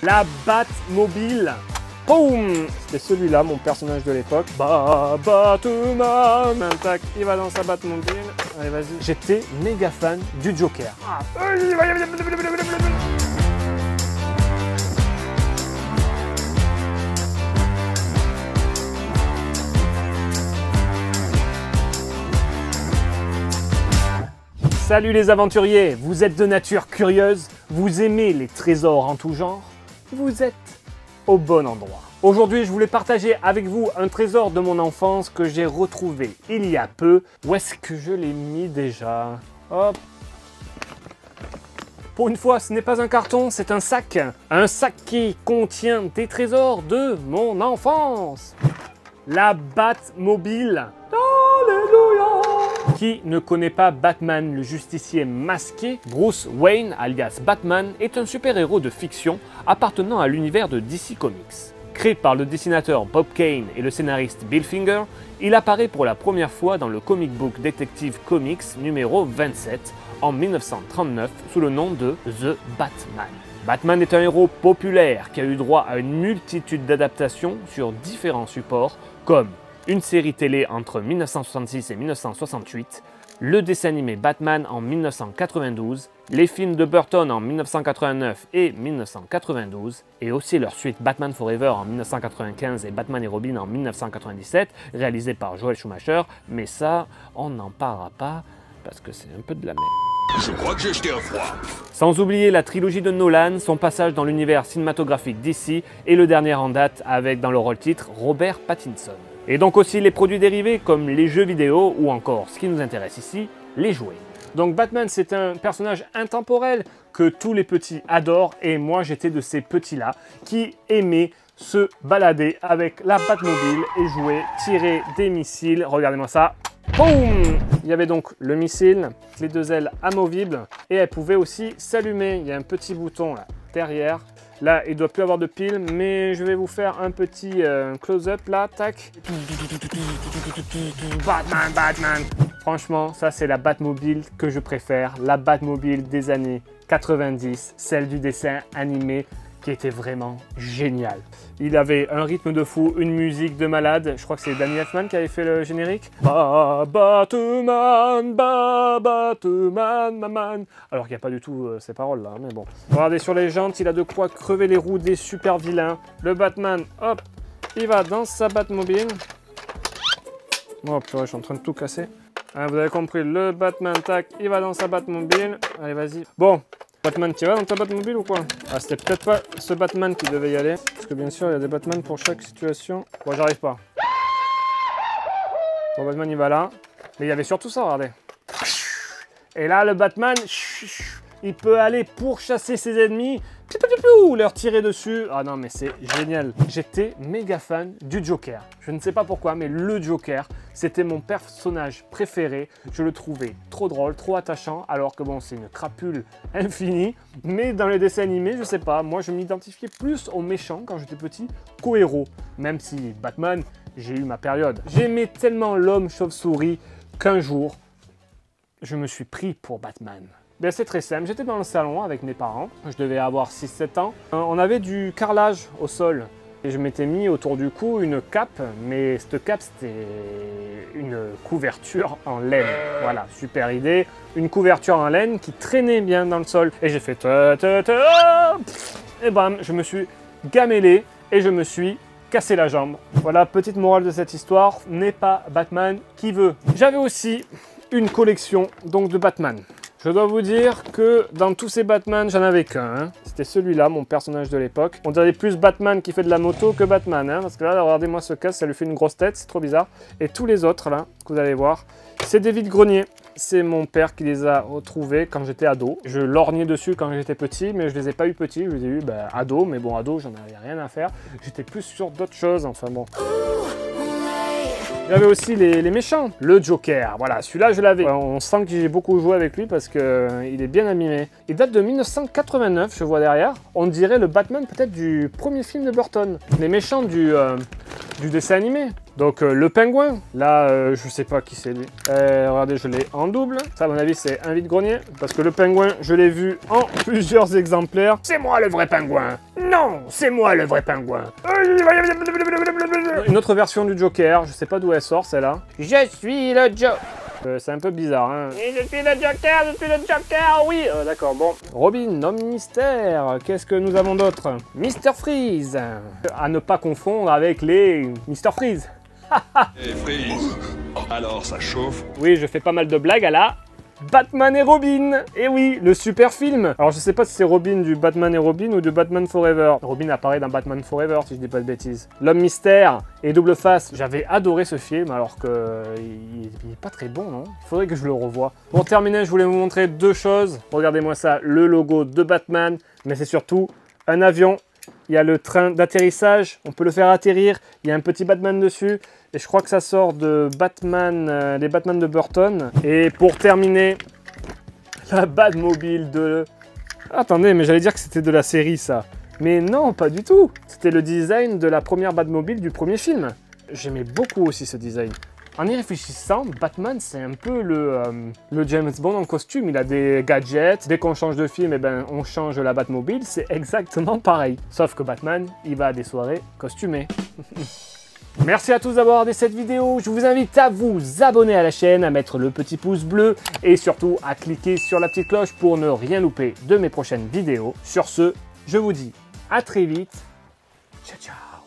La Batmobile. Boum! C'était celui-là, mon personnage de l'époque. Batman! Tac, il va dans sa Batmobile. Allez, vas-y. J'étais méga fan du Joker. Salut les aventuriers, vous êtes de nature curieuse, vous aimez les trésors en tout genre, vous êtes au bon endroit. Aujourd'hui, je voulais partager avec vous un trésor de mon enfance que j'ai retrouvé il y a peu. Où est-ce que je l'ai mis déjà? Hop. Pour une fois, ce n'est pas un carton, c'est un sac. Un sac qui contient des trésors de mon enfance. La Batmobile. Alléluia! Qui ne connaît pas Batman, le justicier masqué? Bruce Wayne, alias Batman, est un super-héros de fiction appartenant à l'univers de DC Comics. Créé par le dessinateur Bob Kane et le scénariste Bill Finger, il apparaît pour la première fois dans le comic book Detective Comics numéro 27 en 1939 sous le nom de The Batman. Batman est un héros populaire qui a eu droit à une multitude d'adaptations sur différents supports comme une série télé entre 1966 et 1968, le dessin animé Batman en 1992, les films de Burton en 1989 et 1992, et aussi leur suite Batman Forever en 1995 et Batman et Robin en 1997, réalisé par Joel Schumacher, mais ça, on n'en parlera pas parce que c'est un peu de la merde. Je crois que j'ai jeté un froid. Sans oublier la trilogie de Nolan, son passage dans l'univers cinématographique DC et le dernier en date avec dans le rôle titre Robert Pattinson. Et donc aussi les produits dérivés comme les jeux vidéo ou encore, ce qui nous intéresse ici, les jouets. Donc Batman, c'est un personnage intemporel que tous les petits adorent et moi j'étais de ces petits-là qui aimaient se balader avec la Batmobile et jouer, tirer des missiles. Regardez-moi ça. Boum! Il y avait donc le missile, les deux ailes amovibles et elle pouvait aussi s'allumer. Il y a un petit bouton là, derrière. Là, il ne doit plus avoir de pile, mais je vais vous faire un petit close-up là, tac. Batman, Batman. Franchement, ça c'est la Batmobile que je préfère, la Batmobile des années 90, celle du dessin animé qui était vraiment génial. Il avait un rythme de fou, une musique de malade. Je crois que c'est Danny Elfman qui avait fait le générique. Batman, Batman, maman. Alors qu'il n'y a pas du tout ces paroles là, mais bon. Regardez sur les jantes, il a de quoi crever les roues des super vilains. Le Batman, hop, il va dans sa Batmobile. Oh purée, je suis en train de tout casser. Ah, vous avez compris, le Batman, tac, il va dans sa Batmobile. Allez, vas-y. Bon. Batman, tu vas dans ta Batmobile ou quoi? Ah, c'était peut-être pas ce Batman qui devait y aller. Parce que bien sûr, il y a des Batman pour chaque situation. Bon, j'arrive pas. Bon, Batman, il va là. Mais il y avait surtout ça, regardez. Et là, le Batman, il peut aller pourchasser ses ennemis. Leur tirer dessus. Ah non, mais c'est génial. J'étais méga fan du Joker. Je ne sais pas pourquoi, mais le Joker, c'était mon personnage préféré. Je le trouvais trop drôle, trop attachant, alors que bon, c'est une crapule infinie. Mais dans les dessins animés, je sais pas, moi je m'identifiais plus aux méchants quand j'étais petit qu'aux héros. Même si Batman, j'ai eu ma période. J'aimais tellement l'homme chauve-souris qu'un jour, je me suis pris pour Batman. Ben, c'est très simple, j'étais dans le salon avec mes parents, je devais avoir 6-7 ans. On avait du carrelage au sol et je m'étais mis autour du cou une cape, mais cette cape c'était une couverture en laine. Voilà, super idée, une couverture en laine qui traînait bien dans le sol. Et j'ai fait et bam, je me suis gamellé et je me suis cassé la jambe. Voilà, petite morale de cette histoire, n'est pas Batman qui veut. J'avais aussi une collection donc de Batman. Je dois vous dire que dans tous ces Batman, j'en avais qu'un. Hein. C'était celui-là, mon personnage de l'époque. On dirait plus Batman qui fait de la moto que Batman. Hein, parce que là, regardez-moi ce casque, ça lui fait une grosse tête, c'est trop bizarre. Et tous les autres, là, que vous allez voir, c'est des vide-greniers. C'est mon père qui les a retrouvés quand j'étais ado. Je lorgnais dessus quand j'étais petit, mais je les ai pas eu petits. Je les ai eu ado, mais bon, ado, j'en avais rien à faire. J'étais plus sur d'autres choses, enfin bon. Il y avait aussi les méchants, le Joker, voilà, celui-là je l'avais. On sent que j'ai beaucoup joué avec lui parce qu'il est bien abîmé. Il date de 1989, je vois derrière. On dirait le Batman peut-être du premier film de Burton. Les méchants du du dessin animé. Donc le pingouin, là je sais pas qui c'est lui. Regardez, je l'ai en double. Ça à mon avis c'est un vide-grenier. Parce que le pingouin, je l'ai vu en plusieurs exemplaires. C'est moi le vrai pingouin. Non, c'est moi le vrai pingouin. Une autre version du Joker, je sais pas d'où elle sort celle-là. Je suis le Joker. C'est un peu bizarre, hein. Et je suis le Joker, oui. D'accord, bon. Robin, homme mystère. Qu'est-ce que nous avons d'autre? Mr. Freeze. À ne pas confondre avec les Mr. Freeze. Et Freeze, alors ça chauffe? Oui, je fais pas mal de blagues à la Batman et Robin. Et oui, le super film. Alors je sais pas si c'est Robin du Batman et Robin ou du Batman Forever. Robin apparaît dans Batman Forever si je dis pas de bêtises. L'homme mystère et double face. J'avais adoré ce film alors que il est pas très bon, non? Il faudrait que je le revoie. Pour terminer, je voulais vous montrer deux choses. Regardez-moi ça, le logo de Batman, mais c'est surtout un avion. Il y a le train d'atterrissage, on peut le faire atterrir. Il y a un petit Batman dessus. Et je crois que ça sort de Batman, les Batman de Burton. Et pour terminer, la Batmobile de... Attendez, mais j'allais dire que c'était de la série, ça. Mais non, pas du tout. C'était le design de la première Batmobile du premier film. J'aimais beaucoup aussi ce design. En y réfléchissant, Batman, c'est un peu le James Bond en costume. Il a des gadgets. Dès qu'on change de film, eh ben, on change la Batmobile. C'est exactement pareil. Sauf que Batman, il va à des soirées costumées. Merci à tous d'avoir regardé cette vidéo. Je vous invite à vous abonner à la chaîne, à mettre le petit pouce bleu et surtout à cliquer sur la petite cloche pour ne rien louper de mes prochaines vidéos. Sur ce, je vous dis à très vite. Ciao, ciao.